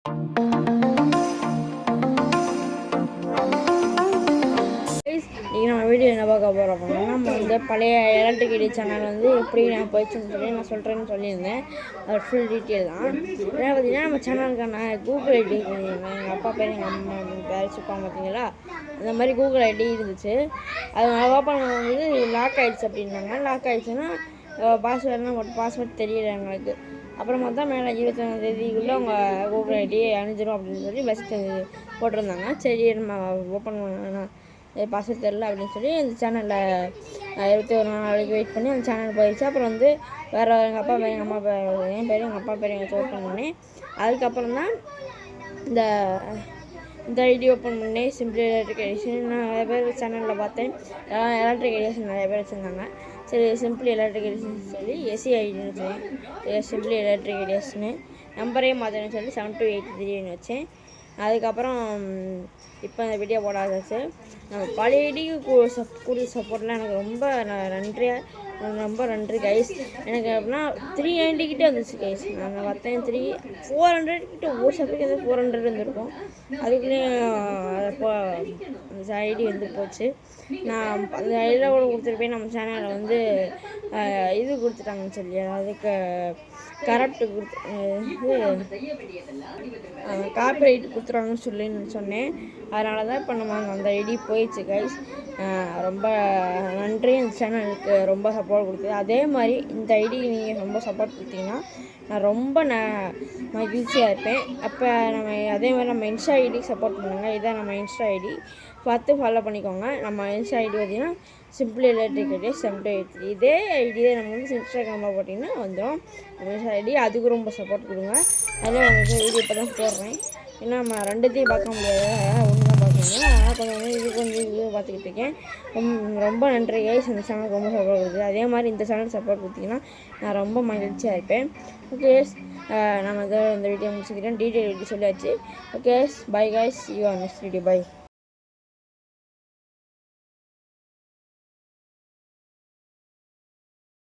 இன்றைக்கி நம்ம வீடியோ என்ன பார்க்க போகிறோம் அப்படின்னா, நம்ம வந்து பழைய எலக்ட்ரிக் ஐடி சேனல் வந்து எப்படி நான் போயிடுச்சுன்னு சொல்லி நான் சொல்கிறேன்னு சொல்லியிருந்தேன். அது ஃபுல் டீட்டெயில் தான். ஏன்னா பார்த்தீங்கன்னா, நம்ம சேனலுக்கான கூகுள் ஐடி எங்கள் அப்பா பேர் எங்கள் அம்மா பேர் வச்சுருப்பாங்க பார்த்தீங்களா, அந்த மாதிரி கூகுள் ஐடி இருந்துச்சு. அது ஓப்பன் வந்து லாக் ஆகிடுச்சு அப்படின்னாங்க. லாக் ஆகிடுச்சுன்னா பாஸ்வேர்ட்லாம் மட்டும் பாஸ்வேர்ட் தெரியல எங்களுக்கு. அப்புறமா தான் மேலே 21ஆந்தேதிக்குள்ளே உங்கள் கூகுள் ஐடி அணிஞ்சிரும் அப்படின்னு சொல்லி மெசேஜ் போட்டிருந்தாங்க. சரி நம்ம ஓப்பன் பண்ணலாம், பாஸ்வேர்ட் தெரில அப்படின்னு சொல்லி அந்த சேனலில் 21 நாளைக்கு வெயிட் பண்ணி அந்த சேனல் போயிடுச்சு. அப்புறம் வந்து வேறு எங்கள் அப்பா பேர் எங்கள் அம்மா பேர் என் பேர் எங்கள் அப்பா பேர் எங்கள் ஓப்பன் பண்ணேன். அதுக்கப்புறம் தான் இந்த ஐடி ஓப்பன் பண்ணி சிம்பிளி எலக்ட்ரிக் ஐடியேஷன் நான் நிறைய பேர் சேனலில் பார்த்தேன். எலக்ட்ரிக் ஐடியேஷன் நிறைய பேர் வச்சுருந்தாங்க. சரி சிம்பிளி எலக்ட்ரிக் ஐடியேஷன் சொல்லி எஸ்சி ஐடின்னு வச்சேன். சிம்பிளி எலக்ட்ரிக் ஐடியேஷனு நம்பரே மாற்றணும்னு சொல்லி 7283ன்னு வச்சேன். அதுக்கப்புறம் இப்போ இந்த வீடியோ போடாதாச்சு. நம்ம பழைய ஐடிக்கு கூடிய சப்போர்ட்லாம் எனக்கு ரொம்ப நன்றி கைஸ். எனக்கு அப்படின்னா 390 கிட்டே வந்துச்சு கைஸ். நான் பார்த்தேன் 400 கிட்ட ஒரு சப்போர்ட் 400 வந்துருக்கும். அதுக்குள்ளேயும் அந்த ஐடி வந்து போச்சு. நான் அந்த ஐடியில் கூட கொடுத்துருப்பேன். நம்ம சேனலில் வந்து இது கொடுத்துட்டாங்கன்னு சொல்லி, அதுக்கு கரெக்டு காப்பிரைட் கொடுத்துருவாங்கன்னு சொல்லி சொன்னேன். அதனால தான் இப்போ நம்ம அந்த ஐடி போயிடுச்சு கைஸ். ரொம்ப நன்றி அந்த சேனலுக்கு ரொம்ப சப்போர்ட் கொடுத்தது. அதே மாதிரி இந்த ஐடிக்கு நீங்கள் ரொம்ப சப்போர்ட் கொடுத்தீங்கன்னா நான் ரொம்ப மகிழ்ச்சியாக இருப்பேன். அப்போ நம்ம அதே மாதிரி நம்ம இன்ஸ்டா ஐடிக்கு சப்போர்ட் பண்ணுங்க. இதான் நம்ம இன்ஸ்டா ஐடி, பார்த்து ஃபாலோ பண்ணிக்கோங்க. நம்ம இன்ஸ்டா ஐடி பார்த்திங்கன்னா சிம்பிளி எலக்ட்ரிக் ஐடி 7283. இதே ஐடி நம்ம வந்து இன்ஸ்டாகிராமில் போட்டிங்கன்னா வந்துடும் நம்ம இன்ஸ்டா ஐடி. அதுக்கு ரொம்ப சப்போர்ட் கொடுங்க. அதில் உங்களுக்கு வீடியோ இப்போ தான் போடுறேன். ஏன்னா நம்ம ரெண்டுத்தையும் பார்க்க முடியாது, ஒன்று தான் பார்க்க முடியும். அதனால் கொஞ்சம் இது பார்த்துக்கிட்டு இருக்கேன். ரொம்ப நன்றி கைஸ். இந்த சேனலுக்கு ரொம்ப சப்போர்ட் கொடுக்குது. அதே மாதிரி இந்த சேனல் சப்போர்ட் கொடுத்தீங்கன்னா நான் ரொம்ப மகிழ்ச்சியாக இருப்பேன். ஓகே நம்ம இந்த வீடியோ முடிச்சுக்கிறேன். டீட்டெயில் சொல்லியாச்சு. Okay bye guys, you are next video. By.